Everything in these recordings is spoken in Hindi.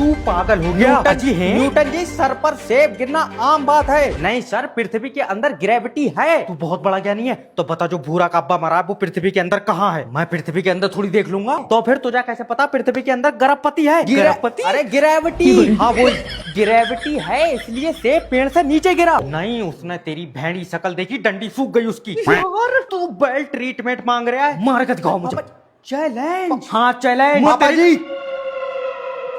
तू पागल हो गया? न्यूटन जी हैं? न्यूटन जी, सर पर सेब गिरना आम बात है। नहीं सर, पृथ्वी के अंदर ग्रेविटी है। तू बहुत बड़ा ज्ञानी है। तो बता, जो भूरा का अब्बा मरा है वो पृथ्वी के अंदर कहाँ है? मैं पृथ्वी के अंदर थोड़ी देख लूंगा। तो फिर तुझे कैसे पता पृथ्वी के अंदर गर्भपति है? गर्भपति? अरे ग्रेविटी। हाँ वो ग्रेविटी है, इसलिए सेब पेड़ से नीचे गिरा। नहीं, उसने तेरी भैंडी शकल देखी, डंडी सूख गई उसकी। यार तू बेल ट्रीटमेंट मांग रहा है? मार के दिखाओ मुझे। चैलेंज। हाँ चैलेंज। पापा जी,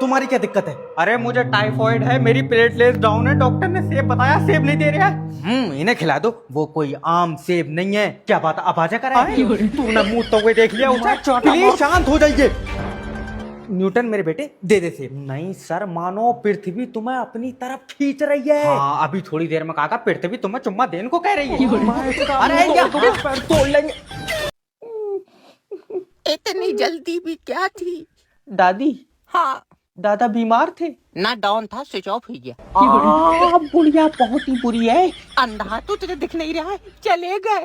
तुम्हारी क्या दिक्कत है? अरे मुझे टाइफॉइड है, मेरी प्लेटलेट्स डाउन है, डॉक्टर ने सेब बताया, सेब नहीं दे रहा है। इन्हें खिला दो। वो कोई आम सेब नहीं है। क्या बात, अब आजा करा? तूने मुंह तो कोई देख लिया उसे? प्लीज शांत हो जाइए। न्यूटन मेरे बेटे, दे दे सेब। नहीं सर, मानो पृथ्वी तुम्हें अपनी तरफ खींच रही है। हाँ, अभी थोड़ी देर में कहा पृथ्वी तुम्हें चुम्मा देने को कह रही है। अरे पैर तोड़ लेंगे। इतनी जल्दी भी क्या थी? दादी, हाँ, दादा बीमार थे ना डाउन था, स्विच ऑफ हो गया। बुढ़िया बहुत ही बुरी है। अंधा तो तुझे दिख नहीं रहा है, चले गए।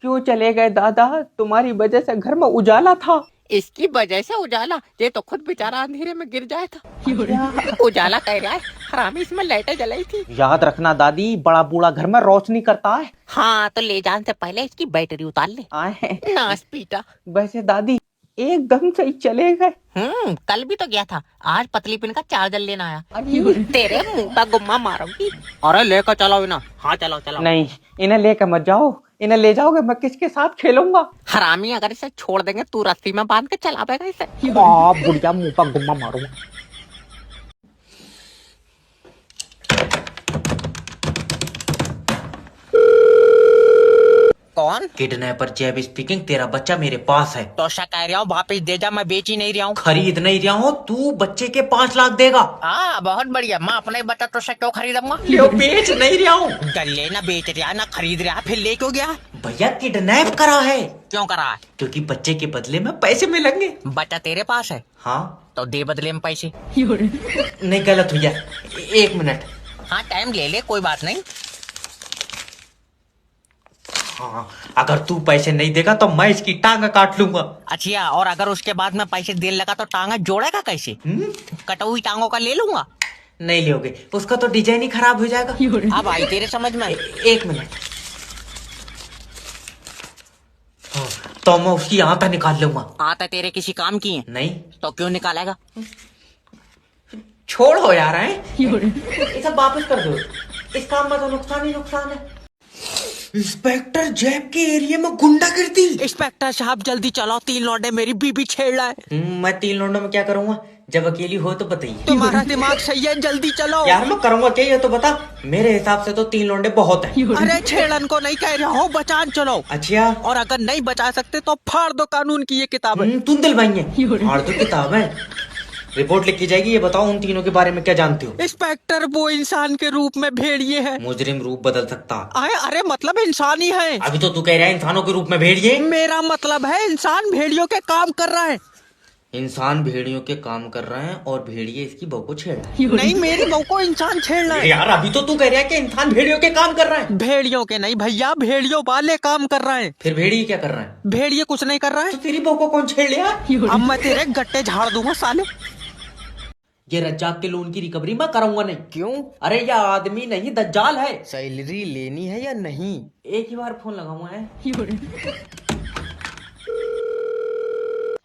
क्यों चले गए दादा? तुम्हारी वजह से घर में उजाला था। इसकी वजह से उजाला? ये तो खुद बेचारा अंधेरे में गिर जाए था। उजाला कह रहा है, हरामी इसमें लाइटें जलाई थी। याद रखना दादी, बड़ा बूढ़ा घर में रोशनी करता है। हाँ, तो ले जाने से पहले इसकी बैटरी उतार ले। आए नास पीटा। वैसे दादी एकदम सही चले गए। कल भी तो गया था, आज पतली पिन का चार्जर लेना आया। तेरे मुंह का गुम्मा मारूंगी। अरे लेकर चलो ना। हाँ चलो चलो। नहीं, इन्हें लेकर मत जाओ। इन्हें ले जाओगे, मैं किसके साथ खेलूंगा? हरामी, अगर इसे छोड़ देंगे तू रस्सी में बांध के चलावेगा इसे। बुढ़िया मुंह पर गुम्मा मारूंगा। कौन? किडनैपर जैब स्पीकिंग। तेरा बच्चा मेरे पास है। तो शा कह रहा हूँ, वापिस दे जा, मैं बेच ही नहीं रहा हूँ। खरीद नहीं रहा हूँ, तू बच्चे के 5 लाख देगा। हाँ, बहुत बढ़िया। मैं अपना ही बच्चा तो शा क्यों खरीदूंगा? क्यों बेच नहीं रहा हूँ? गले ना बेच रहा ना खरीद रहा, फिर ले क्यों गया? भैया किडनैप करा है। क्यों करा है? क्योंकि बच्चे के बदले में पैसे मिलेंगे। बच्चा तेरे पास है हाँ तो दे बदले में पैसे। नहीं, गलत भैया। 1 मिनट। हाँ, टाइम ले ले, कोई बात नहीं। हाँ, अगर तू पैसे नहीं देगा तो मैं इसकी टांग काट लूंगा। अच्छा, और अगर उसके बाद में पैसे देने लगा तो टांगा जोड़ेगा कैसे? कटा हुई टांगों का ले लूंगा। नहीं लोगे, उसका तो डिजाइन ही खराब हो जाएगा। अब आई तेरे समझ में? 1 मिनट। हाँ, तो मैं उसकी आंता निकाल लूंगा। आता तेरे किसी काम की है? नहीं तो क्यों निकालेगा? छोड़ो यार, है ये सब वापस कर दो। इस काम में तो नुकसान ही नुकसान है। इंस्पेक्टर जैब के एरिया में गुंडागर्दी। इंस्पेक्टर साहब जल्दी चलो, 3 लौंडे मेरी बीबी छेड़ रहा है। मैं 3 लौंडों में क्या करूंगा? जब अकेली हो तो बताइए। तुम्हारा दिमाग सही है, जल्दी चलो। यार मैं करूंगा क्या, ये तो बता। मेरे हिसाब से तो 3 लौंडे बहुत हैं। अरे छेड़न को नहीं कह रहा हूँ, बचान चलो। अच्छा, और अगर नहीं बचा सकते तो फाड़ दो कानून की ये किताब। तुम दिलवाइए और तो किताब है। रिपोर्ट लिखी जाएगी। ये बताओ, उन तीनों के बारे में क्या जानते हो? इंस्पेक्टर, वो इंसान के रूप में भेड़िए है। मुजरिम रूप बदल सकता। अरे मतलब इंसान ही है। अभी तो तू कह रहा है इंसानों के रूप में भेड़िए। मेरा मतलब है इंसान भेड़ियों के काम कर रहा है। इंसान भेड़ियों के काम कर रहे हैं और भेड़िए इसकी बहू को छेड़ रहे हैं। नहीं, मेरी बहू को इंसान छेड़ रहा है। यार अभी तो तू कह रहा है कि इंसान भेड़ियों के काम कर रहा है। भेड़ियों के नहीं भैया, भेड़ियों वाले काम कर रहे हैं। फिर भेड़िए क्या कर रहा है? भेड़िए कुछ नहीं कर रहा है। तो तेरी बहू को कौन छेड़ लिया? अब मैं तेरे गट्टे झाड़ दूंगा साले। ये रज्जाक के लोन की रिकवरी मैं कराऊंगा नहीं। क्यों? अरे ये आदमी नहीं, दज्जाल है। सैलरी लेनी है या नहीं? एक ही बार फोन लगाऊंगा है।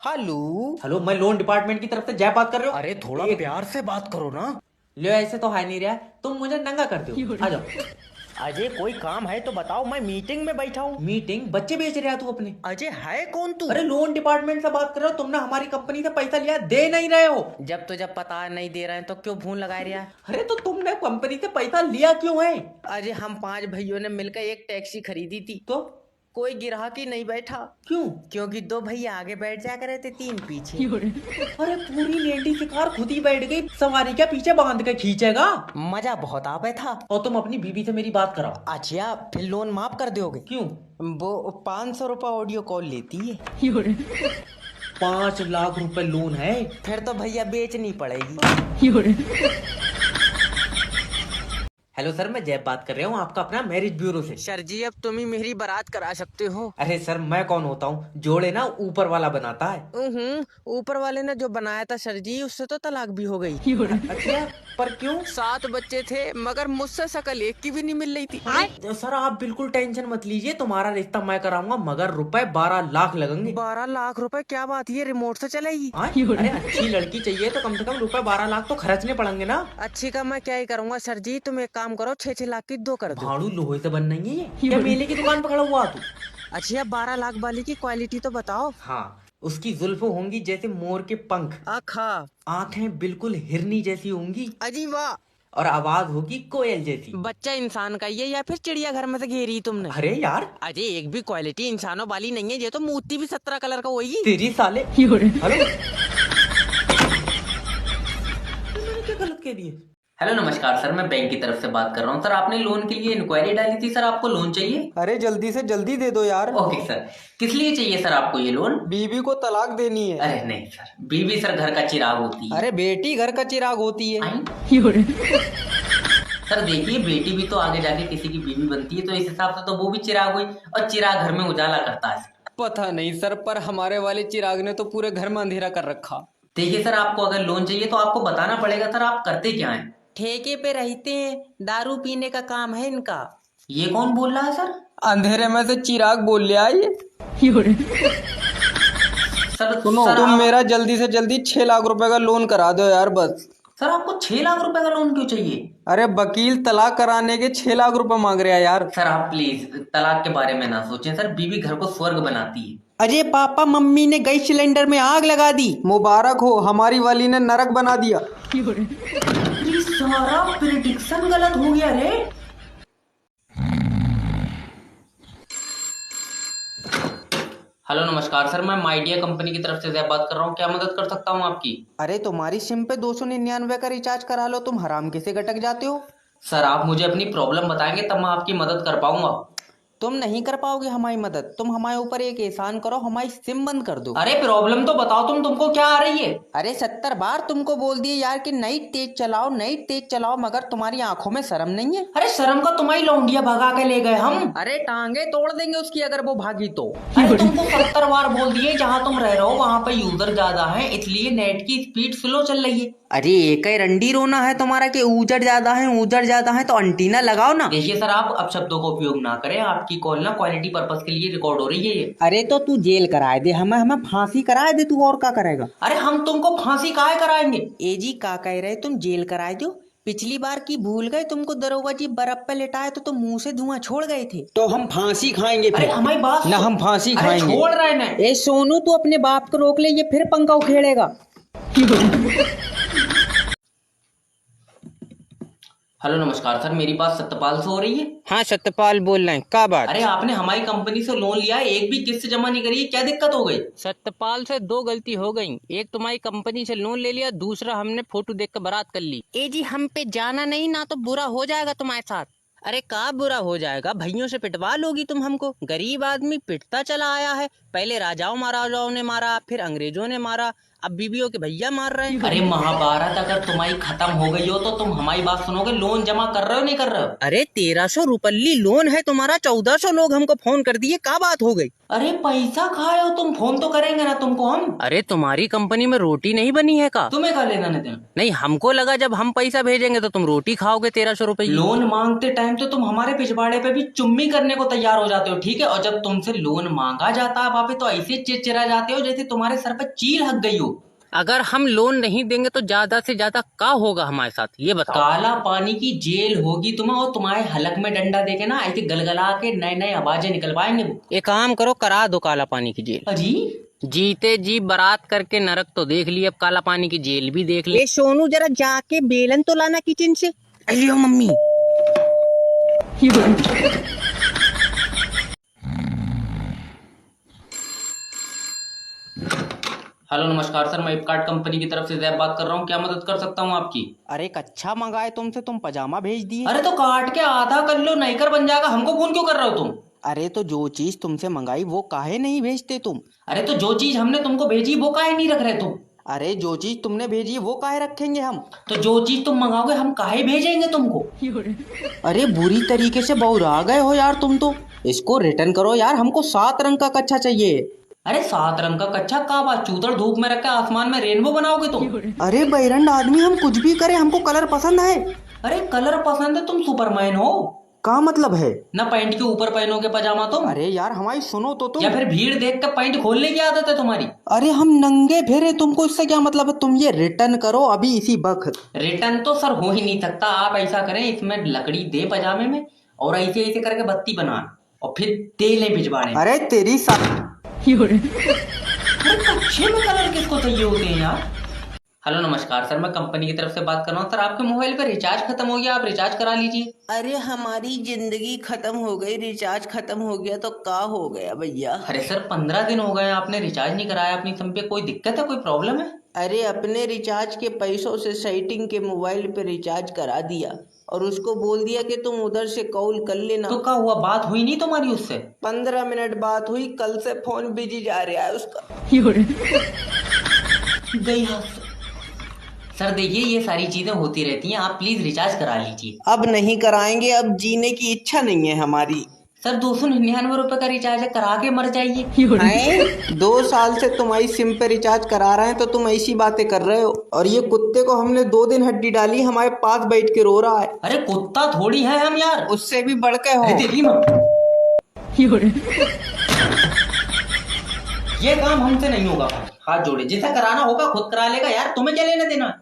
हेलो, मैं लोन डिपार्टमेंट की तरफ से जय बात कर रहे हो। अरे थोड़ा प्यार से बात करो ना। ले, ऐसे तो है नहीं रहा। तुम मुझे नंगा करते हो। आ जाओ। अजय, कोई काम है तो बताओ, मैं मीटिंग में बैठा हूँ। मीटिंग? बच्चे बेच रहा तू अपने? अजय है कौन तू? अरे लोन डिपार्टमेंट से बात कर रहे हो। तुमने हमारी कंपनी से पैसा लिया, दे नहीं रहे हो। जब पता नहीं दे रहे हैं तो क्यों फोन लगा रहा है? अरे तो तुमने कंपनी से पैसा लिया क्यों है? अजय, हम 5 भाइयों ने मिलकर एक टैक्सी खरीदी थी। तो कोई ग्राहक ही नहीं बैठा। क्यों? क्योंकि 2 भैया आगे बैठ जा करे थे, 3 पीछे। अरे पूरी लेडी की कार खुद ही बैठ गई, सवारी क्या पीछे बांध के खींचेगा? मजा बहुत आवे था। और तुम अपनी बीवी से मेरी बात कराओ। अच्छा, फिर लोन माफ कर दोगे? क्यों? वो 500 रुपए ऑडियो कॉल लेती है। 5 लाख रुपए लोन है? फिर तो भैया बेचनी पड़ेगी। हेलो सर, मैं जैब बात कर रहा हूँ आपका अपना मैरिज ब्यूरो से। सर जी अब तुम ही मेरी बारात करा सकते हो। अरे सर, मैं कौन होता हूँ? जोड़े ना ऊपर वाला बनाता है। ऊपर वाले ने जो बनाया था सर जी उससे तो तलाक भी हो गई। अच्छा, पर क्यों? 7 बच्चे थे मगर मुझसे शकल एक की भी नहीं मिल रही थी। तो सर आप बिल्कुल टेंशन मत लीजिए, तुम्हारा रिश्ता मैं कराऊंगा, मगर रुपए 12 लाख लगेंगे। 12 लाख रुपए? क्या बात, ये रिमोट से चलेगी? हाँ? अरे अच्छी लड़की चाहिए तो कम से कम रुपए 12 लाख तो खर्चने पड़ेंगे ना। अच्छी का मैं क्या ही करूंगा सर जी, तुम एक काम करो 6-6 लाख की 2 कर दो। भाड़ू लोहे से बन नहीं है ये, क्या मेले की दुकान पकड़ा हुआ तू? अच्छा 12 लाख वाली की क्वालिटी तो बताओ। हाँ, उसकी जुल्फें होंगी जैसे मोर के पंख, आखा आंखें बिल्कुल हिरनी जैसी होंगी, अजी वाह। और आवाज होगी कोयल जैसी। बच्चा इंसान का ही है या फिर चिड़िया घर में से घेरी तुमने? अरे यार, अजय एक भी क्वालिटी इंसानों वाली नहीं है, ये तो मूर्ति भी 17 कलर का होगी। तेरी साले। हेलो, मैंने क्या गलत कह दिया? हेलो नमस्कार सर, मैं बैंक की तरफ से बात कर रहा हूँ। सर आपने लोन के लिए इंक्वायरी डाली थी, सर आपको लोन चाहिए? अरे जल्दी से जल्दी दे दो यार, ओके सर, किस लिए चाहिए सर आपको ये लोन? बीवी को तलाक देनी है। अरे नहीं सर, बीवी सर घर का चिराग होती है। अरे बेटी घर का चिराग होती है। आई? सर देखिए, बेटी भी तो आगे जाके किसी की बीवी बनती है, तो इस हिसाब से तो वो भी चिराग हुई, और चिराग घर में उजाला करता है। पता नहीं सर, पर हमारे वाले चिराग ने तो पूरे घर में अंधेरा कर रखा। देखिए सर, आपको अगर लोन चाहिए तो आपको बताना पड़ेगा सर आप करते क्या हैं। ठेके पे रहते हैं, दारू पीने का काम है इनका। ये कौन बोल रहा है सर? अंधेरे में से चिराग बोल लिया ये। सर सुनो, सर तुम आप, मेरा जल्दी से जल्दी 6 लाख रुपए का लोन करा दो यार बस। सर आपको 6 लाख रुपए का लोन क्यों चाहिए? अरे वकील तलाक कराने के 6 लाख रुपए मांग रहा है यार। सर आप प्लीज तलाक के बारे में ना सोचें सर, बीवी घर को स्वर्ग बनाती है। अरे पापा, मम्मी ने गैस सिलेंडर में आग लगा दी। मुबारक हो, हमारी वाली ने नरक बना दिया। ये सारा प्रेडिक्शन गलत हो गया रे। हेलो नमस्कार सर, मैं माइडिया कंपनी की तरफ से जैब बात कर रहा हूँ, क्या मदद कर सकता हूँ आपकी? अरे तुम्हारी सिम पे 299 का रिचार्ज करा लो, तुम हराम कैसे गटक जाते हो? सर आप मुझे अपनी प्रॉब्लम बताएंगे तब मैं आपकी मदद कर पाऊंगा। तुम नहीं कर पाओगे हमारी मदद। तुम हमारे ऊपर एक एहसान करो, हमारी सिम बंद कर दो। अरे प्रॉब्लम तो बताओ, तुमको क्या आ रही है? अरे 70 बार तुमको बोल दिए यार कि नहीं तेज चलाओ, नहीं तेज चलाओ, मगर तुम्हारी आंखों में शर्म नहीं है। अरे शर्म का तुम्हारी लौंडिया भगा के ले गए हम। अरे टांगे तोड़ देंगे उसकी अगर वो भागी तो। अरे तुमको 70 बार बोल दिए जहाँ तुम रह रहे हो वहाँ पे यूजर ज्यादा है, इसलिए नेट की स्पीड स्लो चल रही है। अरे एक ही रंडी रोना है तुम्हारा कि ऊजर ज्यादा है तो अंटीना लगाओ ना। देखिए सर, आप अपशब्दों का उपयोग ना करें, आपकी कॉल ना क्वालिटी पर्पस के लिए रिकॉर्ड हो रही है ये। अरे तो तू जेल कराए दे, हमें हमें फांसी कराए दे, तू और क्या करेगा? अरे हम तुमको फांसी काहे कराएंगे? ए जी का कह रहे, तुम जेल कराए दो। पिछली बार की भूल गए, तुमको दरोगा जी बर्फ पे लेटाए तो तुम मुंह से धुआं छोड़ गए थे। तो हम फांसी खाएंगे अरे हमारी बात ना, हम फांसी अरे खाएंगे। छोड़ रहे ना। ए सोनू, तू अपने बाप को रोक ले, ये फिर पंखा उखेड़ेगा। हेलो नमस्कार सर, मेरी बात सत्यपाल से हो रही है? हाँ सत्यपाल बोल रहे हैं, क्या बात? अरे आपने हमारी कंपनी से लोन लिया है, एक भी किस्त जमा नहीं करी है, क्या दिक्कत हो गई? सत्यपाल से 2 गलती हो गई। एक तुम्हारी कंपनी से लोन ले लिया, दूसरा हमने फोटो देख कर बारात कर ली। ए जी हम पे जाना नहीं, ना तो बुरा हो जाएगा तुम्हारे साथ। अरे का बुरा हो जाएगा, भैयों से पिटवा लोगी तुम हमको। गरीब आदमी पिटता चला आया है, पहले राजाओं महाराजाओं ने मारा, फिर अंग्रेजों ने मारा, अब बीबियों के भैया मार रहे हैं। अरे महाभारत अगर तुम्हारी खत्म हो गई हो तो तुम हमारी बात सुनोगे, लोन जमा कर रहे हो नहीं कर रहे हो? अरे 1300 रुपये लोन है तुम्हारा, 1400 लोग हमको फोन कर दिए, क्या बात हो गई? अरे पैसा खाए हो तुम, फोन तो करेंगे ना तुमको हम। अरे तुम्हारी कंपनी में रोटी नहीं बनी है का? तुम्हें क्या लेना नहीं? नहीं, हमको लगा जब हम पैसा भेजेंगे तो तुम रोटी खाओगे 1300 रुपये। लोन मांगते टाइम तो तुम हमारे पिछवाड़े पे भी चुम्मी करने को तैयार हो जाते हो, ठीक है? और जब तुमसे लोन मांगा जाता है वापस तो ऐसे चिड़चिड़ा जाते हो जैसे तुम्हारे सर पे चील हक गई हो। अगर हम लोन नहीं देंगे तो ज्यादा से ज्यादा क्या होगा हमारे साथ, ये बताओ। काला पानी की जेल होगी तुम्हें, और तुम्हारे हलक में डंडा देके ना ऐसे गलगला के नए नए आवाजें निकल पाएंगे वो। एक काम करो, करा दो काला पानी की जेल। अजी जीते जी बारात करके नरक तो देख लिया, अब काला पानी की जेल भी देख ले। सोनू जरा जाके बेलन तो लाना किचन से। अरे मम्मी। हेलो नमस्कार सर, मैं फ्लिपकार्ट कंपनी की तरफ से जैब बात कर रहा हूँ, क्या मदद कर सकता हूँ आपकी? अरे कच्छा मंगाए तुमसे, तुम पजामा भेज दिए। अरे तो काट के आधा कर लो, नहीं कर बन जाएगा, हमको फोन क्यों कर रहे हो तुम? अरे तो जो चीज तुमसे मंगाई वो काहे नहीं भेजते तुम? अरे तो जो चीज हमने तुमको भेजी वो काहे नहीं रख रहे तुम? अरे जो चीज तुमने भेजी है वो काहे रखेंगे हम। तो जो चीज तुम मंगाओगे हम काहे भेजेंगे तुमको। अरे बुरी तरीके से बहुरा गए हो यार तुम तो। इसको रिटर्न करो यार, हमको 7 रंग का कच्छा चाहिए। अरे 7 रंग का कच्छा का बात, चूतड़ धूप में रख के आसमान में रेनबो बनाओगे तुम। अरे बैरंड आदमी, हम कुछ भी करें, हमको कलर पसंद है। अरे कलर पसंद है, तुम सुपरमैन हो। का मतलब है? ना पैंट के ऊपर पहनोगे पजामा तुम। अरे यार हमारी सुनो तो तुम। या फिर भीड़ देख कर पैंट खोलने की आदत है तुम्हारी। अरे हम नंगे फिरे, तुमको इससे क्या मतलब है? तुम ये रिटर्न करो अभी इसी वक्त। रिटर्न तो सर हो ही नहीं सकता। आप ऐसा करें, इसमें लकड़ी दे पजामे में और ऐसे ऐसे करके बत्ती बना और फिर दे ले भिजवाड़े। अरे तेरी सा कच्छे में कलर किसको चाहिए होते हैं यार। हेलो नमस्कार सर, मैं कंपनी की तरफ से बात कर रहा हूँ। सर आपके मोबाइल पे रिचार्ज खत्म हो गया, आप रिचार्ज करा लीजिए। अरे हमारी जिंदगी खत्म हो गई, रिचार्ज खत्म हो गया तो का हो गया भैया? अरे सर 15 दिन हो गए आपने रिचार्ज नहीं कराया अपनी सिम पे, कोई दिक्कत है, कोई प्रॉब्लम है? अरे अपने रिचार्ज के पैसों से सेटिंग के मोबाइल पे रिचार्ज करा दिया और उसको बोल दिया कि तुम उधर से कॉल कर लेना। तो क्या हुआ, बात हुई नहीं तुम्हारी उससे? 15 मिनट बात हुई, कल से फोन बिजी जा रहा है उसका। गई हाथ से। सर देखिए ये सारी चीजें होती रहती हैं, आप प्लीज रिचार्ज करा लीजिए। अब नहीं कराएंगे, अब जीने की इच्छा नहीं है हमारी। सर 299 रुपए का रिचार्ज है, करा के मर जाइए। 2 साल से तुम्हारी सिम पे रिचार्ज करा रहे हैं तो तुम ऐसी बातें कर रहे हो। और ये कुत्ते को हमने 2 दिन हड्डी डाली, हमारे पास बैठ के रो रहा है। अरे कुत्ता थोड़ी है हम यार, उससे भी बढ़ के हो। तेरी माँ। ये काम हमसे नहीं होगा भाई, हाथ जोड़े, जिसे कराना होगा खुद करा लेगा यार, तुम्हें क्या लेना देना।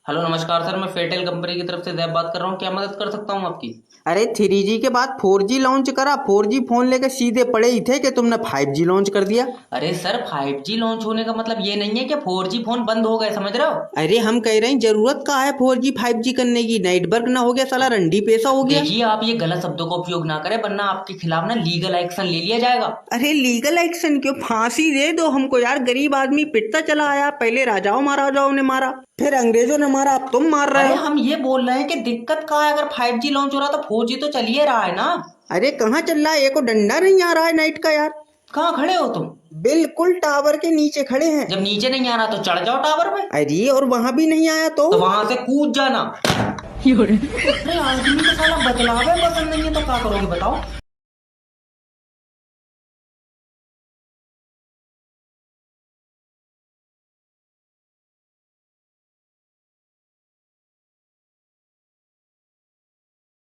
हेलो नमस्कार सर, मैं फेटेल कंपनी की तरफ से जैब बात कर रहा हूँ, क्या मदद कर सकता हूँ आपकी? अरे 3G के बाद 4G लॉन्च करा, 4G फोन लेके सीधे पड़े ही थे कि तुमने 5G लॉन्च कर दिया। अरे सर 5G लॉन्च होने का मतलब ये नहीं है कि 4G फोन बंद हो गए, समझ रहे हो? अरे हम कह रहे हैं जरूरत का है 4G 5G करने की, नेटवर्क ना हो गया साला रंडी पैसा हो गया। देखिए आप ये गलत शब्दों का उपयोग ना करें वरना आपके खिलाफ ना लीगल एक्शन ले लिया जाएगा। अरे लीगल एक्शन क्यों, फांसी दे दो हमको यार, गरीब आदमी पिटता चला आया। पहले राजाओं महाराजाओं ने मारा, फिर अंग्रेजों ने मारा, अब तुम मार रहे अरे हो। हम ये बोल रहे हैं कि दिक्कत कहाँ है, अगर 5G लॉन्च हो रहा तो 4G तो चलिए रहा है ना। अरे कहाँ चल रहा है, एको डंडा नहीं आ रहा है नाइट का यार। कहाँ खड़े हो तुम? बिल्कुल टावर के नीचे खड़े हैं। जब नीचे नहीं आ रहा तो चढ़ जाओ टावर पे। अरे और वहां भी नहीं आया तो वहां से कूद जाना। अरे आदमी को साला बतलावे पसंद नहीं है तो क्या करोगे बताओ।